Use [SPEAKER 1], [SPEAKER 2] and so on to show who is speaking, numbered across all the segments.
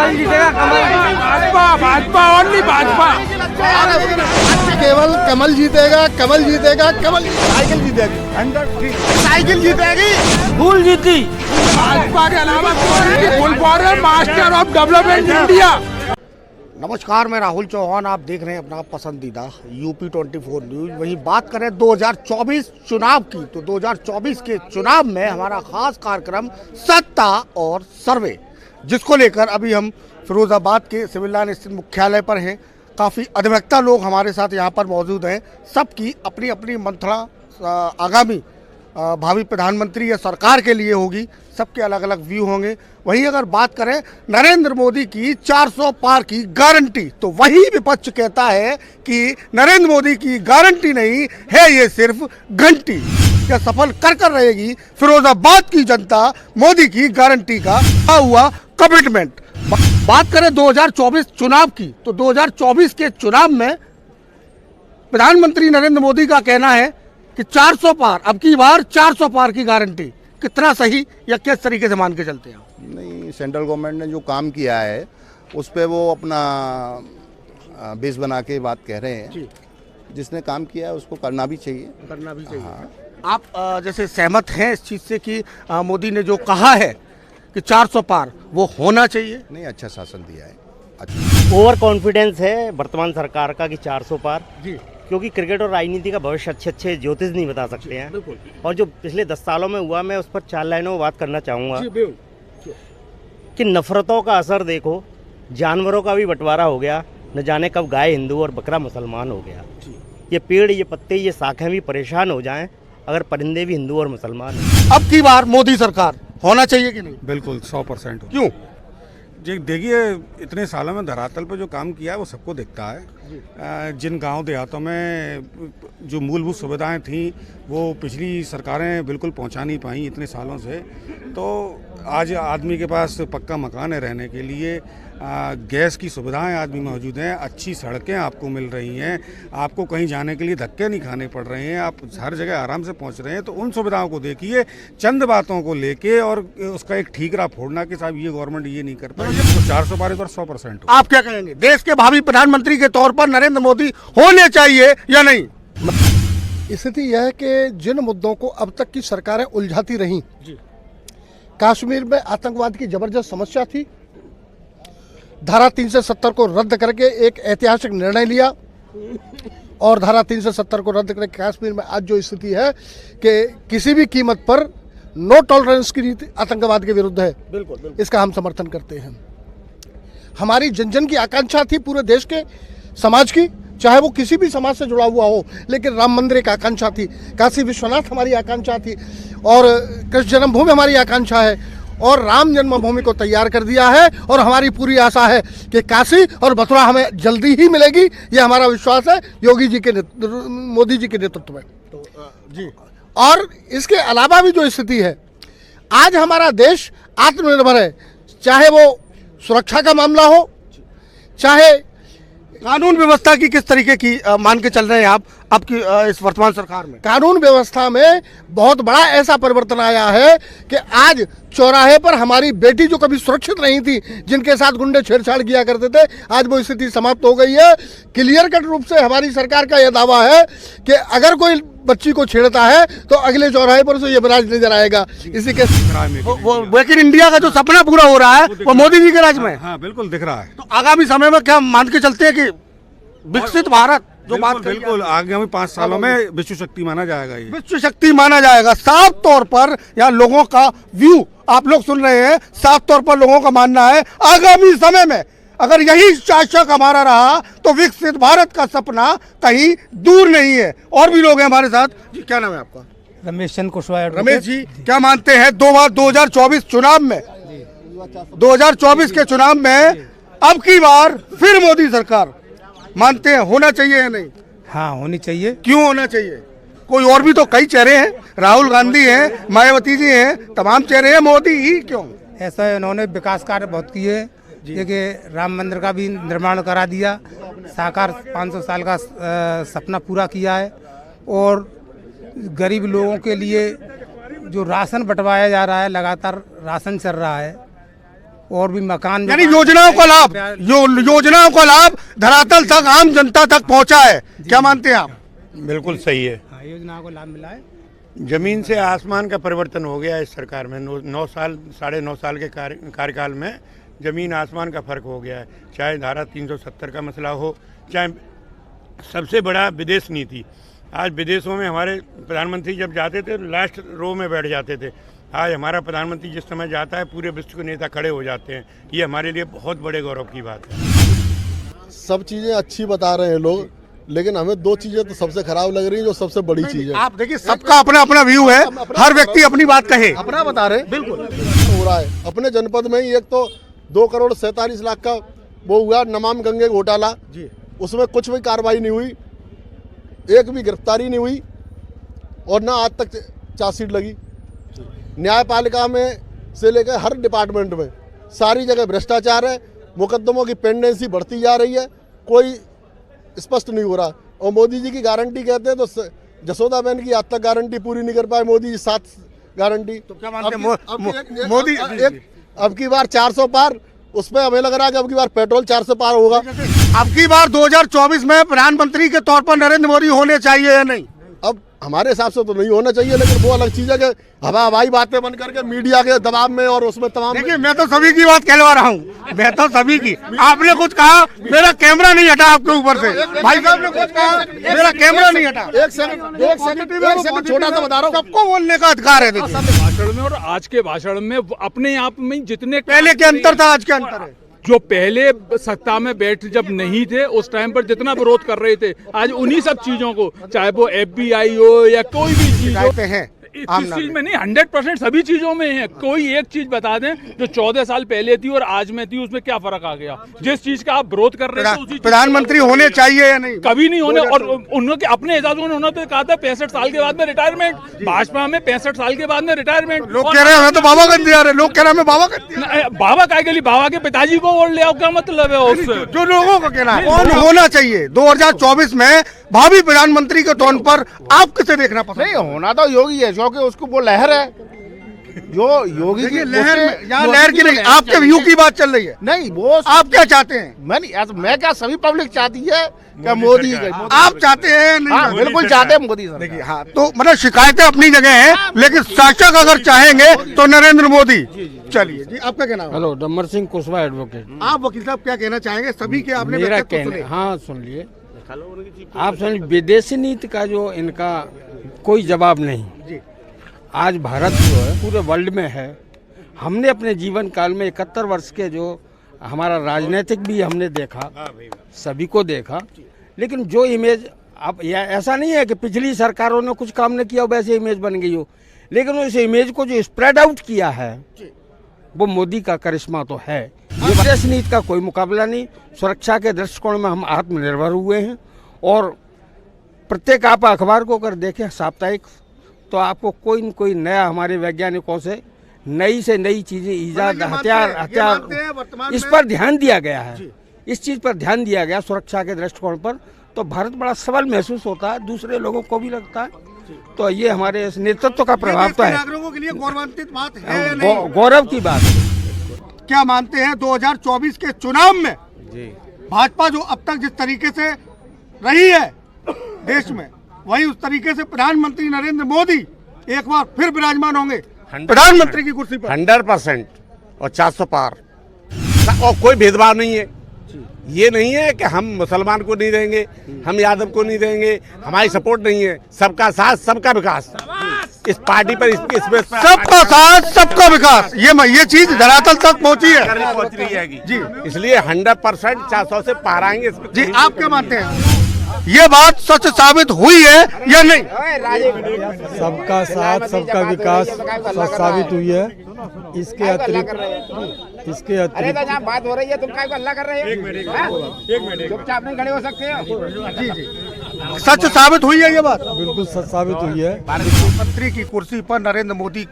[SPEAKER 1] कमल जीतेगा, कमल।
[SPEAKER 2] भाजपा, भाजपा, ओनली भाजपा।
[SPEAKER 3] केवल कमल जीतेगा, कमल जीतेगा, कमल। साइकिल जीतेगी, 100%। साइकिल जीतेगी,
[SPEAKER 1] फूल जीती।
[SPEAKER 2] भाजपा के अलावा full for master of development India.
[SPEAKER 3] नमस्कार, मैं राहुल चौहान। आप देख रहे हैं अपना पसंदीदा यूपी 24 न्यूज। वहीं बात करें 2024 चुनाव की, तो 2024 के चुनाव में हमारा खास कार्यक्रम सत्ता और सर्वे, जिसको लेकर अभी हम फिरोजाबाद के सिविल लाइन स्थित मुख्यालय पर हैं। काफ़ी अधिवक्ता लोग हमारे साथ यहाँ पर मौजूद हैं। सबकी अपनी अपनी मंथना आगामी भावी प्रधानमंत्री या सरकार के लिए होगी। सबके अलग अलग व्यू होंगे। वहीं अगर बात करें नरेंद्र मोदी की 400 पार की गारंटी, तो वही विपक्ष कहता है कि नरेंद्र मोदी की गारंटी नहीं है, ये सिर्फ घंटी। क्या सफल कर रहेगी फिरोजाबाद की जनता मोदी की गारंटी का हुआ कमिटमेंट? बात करें 2024 चुनाव की, तो 2024 के चुनाव में प्रधानमंत्री नरेंद्र मोदी का कहना है कि 400 पार, अब की बार 400 पार की गारंटी। कितना सही या किस तरीके से मान के चलते हैं?
[SPEAKER 4] नहीं, सेंट्रल गवर्नमेंट ने जो काम किया है उस पे वो अपना बेस बना के बात कह रहे हैं जी। जिसने काम किया है उसको करना भी चाहिए,
[SPEAKER 3] करना भी चाहिए।
[SPEAKER 4] हाँ।
[SPEAKER 3] आप जैसे सहमत हैं इस चीज़ से कि मोदी ने जो कहा है कि 400 पार, वो होना चाहिए?
[SPEAKER 4] नहीं, अच्छा शासन दिया है, अच्छा।
[SPEAKER 1] ओवर कॉन्फिडेंस है वर्तमान सरकार का कि 400 पार
[SPEAKER 3] जी,
[SPEAKER 1] क्योंकि क्रिकेट और राजनीति का भविष्य अच्छे ज्योतिष नहीं बता सकते हैं।
[SPEAKER 3] बिल्कुल।
[SPEAKER 1] और जो पिछले 10 सालों में हुआ, मैं उस पर 4 लाइनों में बात करना चाहूँगा कि नफरतों का असर देखो, जानवरों का भी बंटवारा हो गया, न जाने कब गाय हिंदू और बकरा मुसलमान हो गया। ये पेड़, ये पत्ते, ये शाखें भी परेशान हो जाएं अगर परिंदे भी हिंदू और मुसलमान हैं।
[SPEAKER 3] अब की बार मोदी सरकार होना चाहिए कि नहीं?
[SPEAKER 2] बिल्कुल 100%।
[SPEAKER 3] क्यों?
[SPEAKER 2] जी देखिए, इतने सालों में धरातल पर जो काम किया है वो सबको दिखता है। जिन गांव देहातों में जो मूलभूत सुविधाएं थीं वो पिछली सरकारें बिल्कुल पहुंचा नहीं पाई इतने सालों से। तो आज आदमी के पास पक्का मकान है रहने के लिए, गैस की सुविधाएं आदमी मौजूद हैं, अच्छी सड़कें आपको मिल रही हैं, आपको कहीं जाने के लिए धक्के नहीं खाने पड़ रहे हैं, आप हर जगह आराम से पहुंच रहे हैं। तो उन सुविधाओं को देखिए, चंद बातों को लेके और उसका एक ठीकरा फोड़ना कि साहब ये गवर्नमेंट ये नहीं कर पाई, तो 400 पार पर 100%।
[SPEAKER 3] आप क्या कहेंगे? देश के भावी प्रधानमंत्री के तौर पर नरेंद्र मोदी होने चाहिए या नहीं?
[SPEAKER 5] स्थिति यह है कि जिन मुद्दों को अब तक की सरकारें उलझाती रहीं, कश्मीर में आतंकवाद की जबरदस्त समस्या थी, धारा 370 को रद्द करके एक ऐतिहासिक निर्णय लिया, और धारा 370 को रद्द करके कश्मीर में आज जो स्थिति है कि किसी भी कीमत पर नो टॉलरेंस की नीति आतंकवाद के विरुद्ध है। बिल्कुल। इसका हम समर्थन करते हैं। हमारी जन जन की आकांक्षा थी, पूरे देश के समाज की, चाहे वो किसी भी समाज से जुड़ा हुआ हो, लेकिन राम मंदिर एक आकांक्षा थी, काशी विश्वनाथ हमारी आकांक्षा थी, और कृष्ण जन्मभूमि हमारी आकांक्षा है, और राम जन्मभूमि को तैयार कर दिया है। और हमारी पूरी आशा है कि काशी और मथुरा हमें जल्दी ही मिलेगी, ये हमारा विश्वास है योगी जी के मोदी जी के नेतृत्व में। तो जी, और इसके अलावा भी जो स्थिति है, आज हमारा देश आत्मनिर्भर है, चाहे वो सुरक्षा का मामला हो, चाहे
[SPEAKER 3] कानून व्यवस्था की किस तरीके की मान के चल रहे हैं आप आपकी इस वर्तमान सरकार में?
[SPEAKER 5] कानून व्यवस्था में बहुत बड़ा ऐसा परिवर्तन आया है कि आज चौराहे पर हमारी बेटी जो कभी सुरक्षित नहीं थी, जिनके साथ गुंडे छेड़छाड़ किया करते थे, आज वो स्थिति समाप्त हो गई है। क्लियर कट रूप से हमारी सरकार का यह दावा है कि अगर कोई बच्ची को छेड़ता है तो अगले चौराहे पर उसे यमराज नजर आएगा। इसी के
[SPEAKER 3] वो मेक इन इंडिया का जो सपना पूरा हो रहा है वो मोदी जी के राज में।
[SPEAKER 2] हाँ, बिल्कुल दिख रहा है।
[SPEAKER 3] तो आगामी समय में क्या मान के चलते हैं कि विकसित भारत जो बात
[SPEAKER 2] बिल्कुल आगामी 5 सालों में विश्व शक्ति माना जाएगा, ये
[SPEAKER 3] विश्व शक्ति माना जाएगा? साफ तौर पर यहाँ लोगों का व्यू आप लोग सुन रहे हैं। साफ तौर पर लोगों का मानना है आगामी समय में अगर यही शासक हमारा रहा तो विकसित भारत का सपना कहीं दूर नहीं है। और भी लोग हैं हमारे साथ। जी, क्या नाम है आपका?
[SPEAKER 6] रमेश चंद्र कुशवाहा।
[SPEAKER 3] रमेश जी, क्या मानते हैं 2024 चुनाव में, 2024 के चुनाव में अब की बार फिर मोदी सरकार मानते हैं होना चाहिए या नहीं?
[SPEAKER 6] हाँ, होनी चाहिए।
[SPEAKER 3] क्यों होना चाहिए? कोई और भी तो कई चेहरे हैं, राहुल गांधी हैं, मायावती जी हैं, तमाम चेहरे हैं, मोदी ही क्यों?
[SPEAKER 6] ऐसा है, उन्होंने विकास कार्य बहुत किए, देखिए राम मंदिर का भी निर्माण करा दिया, साकार 500 साल का सपना पूरा किया है, और गरीब लोगों के लिए जो राशन बंटवाया जा रहा है, लगातार राशन चल रहा है, और भी मकान
[SPEAKER 3] यानी योजनाओं का लाभ, योजनाओं का लाभ धरातल तक आम जनता तक पहुंचा है। क्या मानते हैं आप?
[SPEAKER 7] बिल्कुल सही है।
[SPEAKER 6] हाँ, योजनाओं को लाभ मिला है।
[SPEAKER 7] जमीन से आसमान का परिवर्तन हो गया इस सरकार में। 9 साल 9.5 साल के कार्यकाल में जमीन आसमान का फर्क हो गया है। चाहे धारा 370 का मसला हो, चाहे सबसे बड़ा विदेश नीति। आज विदेशों में हमारे प्रधानमंत्री जब जाते थे लास्ट रो में बैठ जाते थे। आज हमारा प्रधानमंत्री जिस समय जाता है पूरे विश्व के नेता खड़े हो जाते हैं। ये हमारे लिए बहुत बड़े गौरव की बात है।
[SPEAKER 8] सब चीज़ें अच्छी बता रहे हैं लोग, लेकिन हमें 2 चीजें तो सबसे खराब लग रही है, जो सबसे बड़ी चीज है।
[SPEAKER 3] आप देखिए, सबका अपना अपना व्यू है, हर व्यक्ति अपनी बात कहे,
[SPEAKER 8] अपना बता रहे हैं। बिल्कुल हो रहा है अपने जनपद में ही। एक तो 2,47,00,000 का वो हुआ नमाम गंगे घोटाला जी, उसमें कुछ भी कार्रवाई नहीं हुई, एक भी गिरफ्तारी नहीं हुई और ना आज तक चार्जशीट लगी। न्यायपालिका में से लेकर हर डिपार्टमेंट में सारी जगह भ्रष्टाचार है, मुकदमों की पेंडेंसी बढ़ती जा रही है, कोई स्पष्ट नहीं हो रहा। और मोदी जी की गारंटी कहते हैं तो जसोदा बहन की आज तक गारंटी पूरी नहीं कर पाए मोदी जी, 7 गारंटी।
[SPEAKER 3] तो क्या मानते हैं
[SPEAKER 8] मोदी अब की बार 400 पार, उस पर हमें लग रहा है कि अब की बार पेट्रोल 400 पार होगा।
[SPEAKER 3] अब की बार 2024 में प्रधानमंत्री के तौर पर नरेंद्र मोदी होने चाहिए या नहीं?
[SPEAKER 8] अब हमारे हिसाब से तो नहीं होना चाहिए, लेकिन वो अलग चीज है कि हवाई बातें बन करके मीडिया के दबाव में और उसमें तमाम।
[SPEAKER 3] देखिए, मैं तो सभी की बात कहलवा रहा हूँ, मैं तो सभी की। आपने कुछ कहा, मेरा कैमरा नहीं हटा आपके ऊपर से। भाई साहब ने कुछ कहा, मेरा कैमरा नहीं हटा।
[SPEAKER 8] एक सेकंड छोटा सा बता रहा हूँ,
[SPEAKER 3] सबको बोलने का अधिकार है। देखिए,
[SPEAKER 9] भाषण में और आज के भाषण में अपने आप में जितने
[SPEAKER 3] पहले के अंतर था, आज के अंतर है।
[SPEAKER 9] जो पहले सत्ता में बैठ जब नहीं थे उस टाइम पर जितना विरोध कर रहे थे, आज उन्हीं सब चीजों को, चाहे वो FBI हो या कोई भी चीज हो,
[SPEAKER 3] हैं
[SPEAKER 9] इस चीज में नहीं, 100% सभी चीजों में है। कोई एक चीज बता दें जो 14 साल पहले थी और आज में थी, उसमें क्या फर्क आ गया? जिस चीज का आप विरोध कर रहे थे
[SPEAKER 3] प्रधानमंत्री होने चाहिए या नहीं?
[SPEAKER 9] कभी नहीं होने। और उन्होंने अपने हिसाब से उन्होंने तो कहा था 65 साल के बाद में रिटायरमेंट। भाजपा में 65 साल के बाद में रिटायरमेंट।
[SPEAKER 3] लोग कह रहे हैं तो बाबा गंज दिया रहे, लोग कह रहे हैं बाबा गंज।
[SPEAKER 9] बाबा काय के लिए? बाबा के पिताजी को वोट ले आओ, क्या मतलब है उससे?
[SPEAKER 3] जो लोगों को कहना है कौन होना चाहिए 2024 में भावी प्रधानमंत्री के तौर पर, आप किसे देखना पसंद?
[SPEAKER 10] नहीं, होना तो योगी है, क्योंकि उसको वो लहर है जो योगी की
[SPEAKER 3] लहर में, यहाँ लहर की नहीं, आपके व्यू की बात चल रही है।
[SPEAKER 10] नहीं, वो
[SPEAKER 3] आप क्या चाहते हैं?
[SPEAKER 10] मैं क्या, सभी पब्लिक चाहती है क्या मोदी?
[SPEAKER 3] आप चाहते हैं? नहीं,
[SPEAKER 10] हाँ, बिल्कुल चाहते हैं मोदी सर।
[SPEAKER 3] देखिए, हाँ, तो मतलब शिकायतें अपनी जगह हैं, लेकिन शासक अगर चाहेंगे तो नरेंद्र मोदी। चलिए जी, आपका क्या नाम है?
[SPEAKER 11] Hello, Dambar Singh Kushwaha advocate.
[SPEAKER 3] आप वकील साहब क्या कहना चाहेंगे? सभी के आपने
[SPEAKER 11] मेरा
[SPEAKER 3] व्यक्तित्व
[SPEAKER 11] कहना,
[SPEAKER 3] सुने।
[SPEAKER 11] हाँ सुन लिए आप, सुन, विदेशी नीति का जो इनका कोई जवाब नहीं जी। आज भारत जो है पूरे वर्ल्ड में है। हमने अपने जीवन काल में 71 वर्ष के जो हमारा राजनीतिक भी हमने देखा, सभी को देखा, लेकिन जो इमेज अब ऐसा नहीं है कि पिछली सरकारों ने कुछ काम नहीं किया वैसे इमेज बन गई हो, लेकिन उस इमेज को जो स्प्रेड आउट किया है वो मोदी का करिश्मा तो है। विदेश नीति का कोई मुकाबला नहीं। सुरक्षा के दृष्टिकोण में हम आत्मनिर्भर हुए हैं और प्रत्येक आप अखबार को अगर देखें साप्ताहिक, तो आपको कोई न कोई नया हमारे वैज्ञानिकों से नई चीजें, ईजाद, हथियार, इस पर ध्यान दिया गया है। इस चीज पर ध्यान दिया गया सुरक्षा के दृष्टिकोण पर, तो भारत बड़ा सबल महसूस होता है, दूसरे लोगों को भी लगता है। तो ये हमारे इस नेतृत्व का प्रभाव तो है।
[SPEAKER 3] नागरिकों के लिए गौरवान्वित बात है या नहीं?
[SPEAKER 11] गौरव की बात है।
[SPEAKER 3] क्या मानते हैं 2024 के चुनाव में भाजपा जो अब तक जिस तरीके से रही है देश में, वही उस तरीके से प्रधानमंत्री नरेंद्र मोदी एक बार फिर विराजमान होंगे प्रधानमंत्री की कुर्सी पर?
[SPEAKER 10] 100% और 400 पार, और कोई भेदभाव नहीं है। ये नहीं है कि हम मुसलमान को नहीं देंगे, हम यादव को नहीं देंगे, हमारी सपोर्ट नहीं है। सबका साथ, सबका विकास, इस पार्टी पर इसमें
[SPEAKER 3] सबका साथ, सबका विकास, ये चीज धरातल तक पहुंची है,
[SPEAKER 10] पहुंच रही है जी। इसलिए 100% 400 से पार आएंगे
[SPEAKER 3] जी। आप क्या मानते हैं, ये बात सच साबित हुई है या नहीं?
[SPEAKER 12] सबका साथ, सबका विकास सच साबित हुई है। इसके अतिरिक्त
[SPEAKER 10] बात हो रही है, तुम क्या अल्लाह कर रहे हो? एक मिनट चुपचाप नहीं खड़े हो सकते हैं?
[SPEAKER 3] जी, सच साबित हुई है ये बात?
[SPEAKER 12] बिल्कुल सच साबित हुई है।
[SPEAKER 3] प्रधानमंत्री की कुर्सी पर नरेंद्र मोदी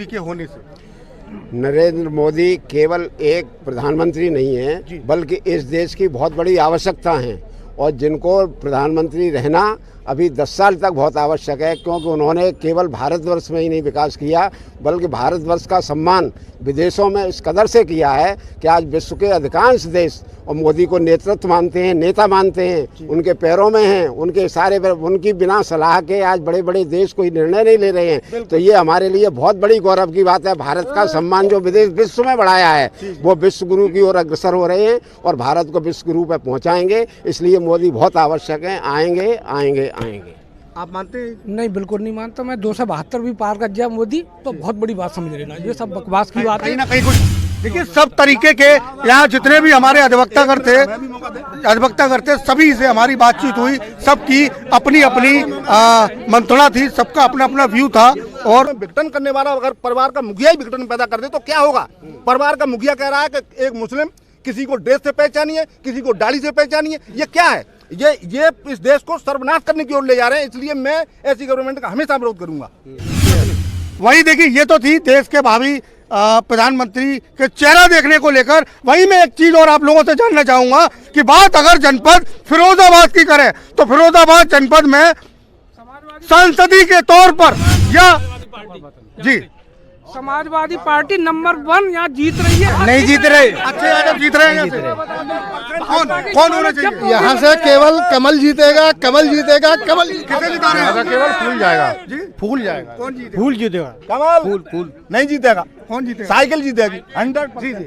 [SPEAKER 3] के होने से
[SPEAKER 10] नरेंद्र मोदी केवल एक प्रधानमंत्री नहीं है, बल्कि इस देश की बहुत बड़ी आवश्यकता है, और जिनको प्रधानमंत्री रहना
[SPEAKER 13] अभी 10 साल तक बहुत आवश्यक है, क्योंकि उन्होंने केवल भारतवर्ष में ही नहीं विकास किया बल्कि भारतवर्ष का सम्मान विदेशों में इस कदर से किया है कि आज विश्व के अधिकांश देश और मोदी को नेतृत्व मानते हैं, नेता मानते हैं, उनके पैरों में हैं, उनके सारे उनकी बिना सलाह के आज बड़े बड़े देश कोई निर्णय नहीं ले रहे हैं। तो ये हमारे लिए बहुत बड़ी गौरव की बात है। भारत का सम्मान जो विदेश विश्व में बढ़ाया है वो विश्व गुरु की ओर अग्रसर हो रहे हैं और भारत को विश्व गुरु पे पहुंचाएंगे। इसलिए मोदी बहुत आवश्यक हैं, आएंगे आएंगे आएंगे।
[SPEAKER 3] आप मानते हैं?
[SPEAKER 6] नहीं, बिल्कुल नहीं मानता मैं। 272 भी पार कर जाए मोदी तो बहुत बड़ी बात समझ लेना। ये सब बकवास की बात है।
[SPEAKER 3] कहीं ना कहीं कुछ देखिए, सब तरीके के यहाँ जितने भी हमारे अधिवक्ता करते सभी से हमारी बातचीत हुई। सबकी अपनी अपनी मंत्रणा थी, सबका अपना अपना व्यू था। और विघटन करने वाला अगर परिवार का मुखिया ही विघटन पैदा कर दे तो क्या होगा? परिवार का मुखिया कह रहा है कि एक मुस्लिम किसी को ड्रेस से पहचानिए, किसी को दाढ़ी से पहचानिए। ये क्या है? ये इस देश को सर्वनाश करने की ओर ले जा रहे हैं। इसलिए मैं ऐसी गवर्नमेंट का हमेशा विरोध करूंगा। वही देखिए, ये तो थी देश के भावी प्रधानमंत्री के चेहरा देखने को लेकर। वहीं मैं एक चीज और आप लोगों से जानना चाहूंगा कि बात अगर जनपद फिरोजाबाद की करें तो फिरोजाबाद जनपद में सांसदीय के तौर पर या जी
[SPEAKER 6] समाजवादी पार्टी नंबर 1 यहाँ जीत रही है।
[SPEAKER 3] नहीं जीत रहे। अच्छे यादव जीत रहे हैं। कौन होना चाहिए?
[SPEAKER 5] यहाँ से केवल कमल जीतेगा, कमल जीतेगा, कमल।
[SPEAKER 3] किसे जिता रहे हैं?
[SPEAKER 8] केवल फूल जाएगा
[SPEAKER 3] जी,
[SPEAKER 8] फूल जाएगा।
[SPEAKER 3] कौन जीतेगा?
[SPEAKER 12] फूल जीतेगा।
[SPEAKER 3] कमल
[SPEAKER 8] फूल
[SPEAKER 3] नहीं जीतेगा। कौन जीतेगा? साइकिल जीतेगी 100%। जी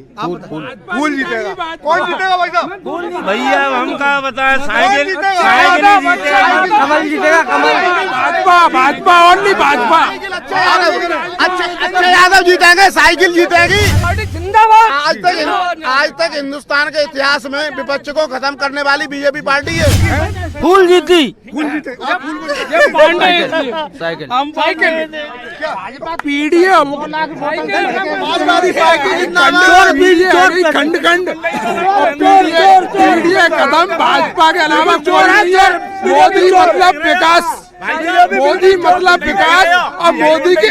[SPEAKER 3] फूल जीतेगा। कौन जीतेगा भाई साहब?
[SPEAKER 1] भैया हमका बताया
[SPEAKER 3] साइकिल
[SPEAKER 6] कमल जीतेगा। कमल भाजपा और नहीं भाजपा।
[SPEAKER 3] अच्छा यादव जीतेंगे, साइकिल जीतेगी।
[SPEAKER 6] जिंदाबाद।
[SPEAKER 3] आज तक हिंदुस्तान के इतिहास में विपक्ष को खत्म करने वाली बीजेपी पार्टी है।
[SPEAKER 6] फूल जीती।
[SPEAKER 3] फूल जीते।
[SPEAKER 9] साइकिल हम साइकिल भाजपा पीढ़ी है।
[SPEAKER 3] समाजवादी पार्टी
[SPEAKER 9] खंड खंड कदम भाजपा के अलावा कोई नहीं है। मोदी मतलब विकास, मोदी मतलब विकास और मोदी की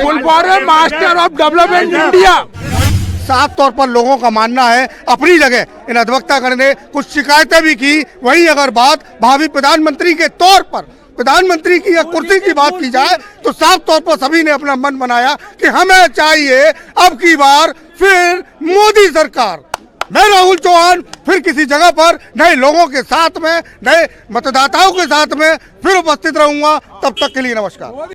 [SPEAKER 9] फुल फॉर्म है मास्टर ऑफ डेवलपमेंट इंडिया।
[SPEAKER 3] साफ तौर पर लोगों का मानना है अपनी जगह इन अधिवक्तागण ने कुछ शिकायतें भी की। वहीं अगर बात भावी प्रधानमंत्री के तौर पर प्रधानमंत्री की या कुर्सी की बात की जाए तो साफ तौर पर सभी ने अपना मन बनाया कि हमें चाहिए अब की बार फिर मोदी सरकार। मैं राहुल चौहान फिर किसी जगह पर नए लोगों के साथ में, नए मतदाताओं के साथ में फिर उपस्थित रहूंगा। तब तक के लिए नमस्कार।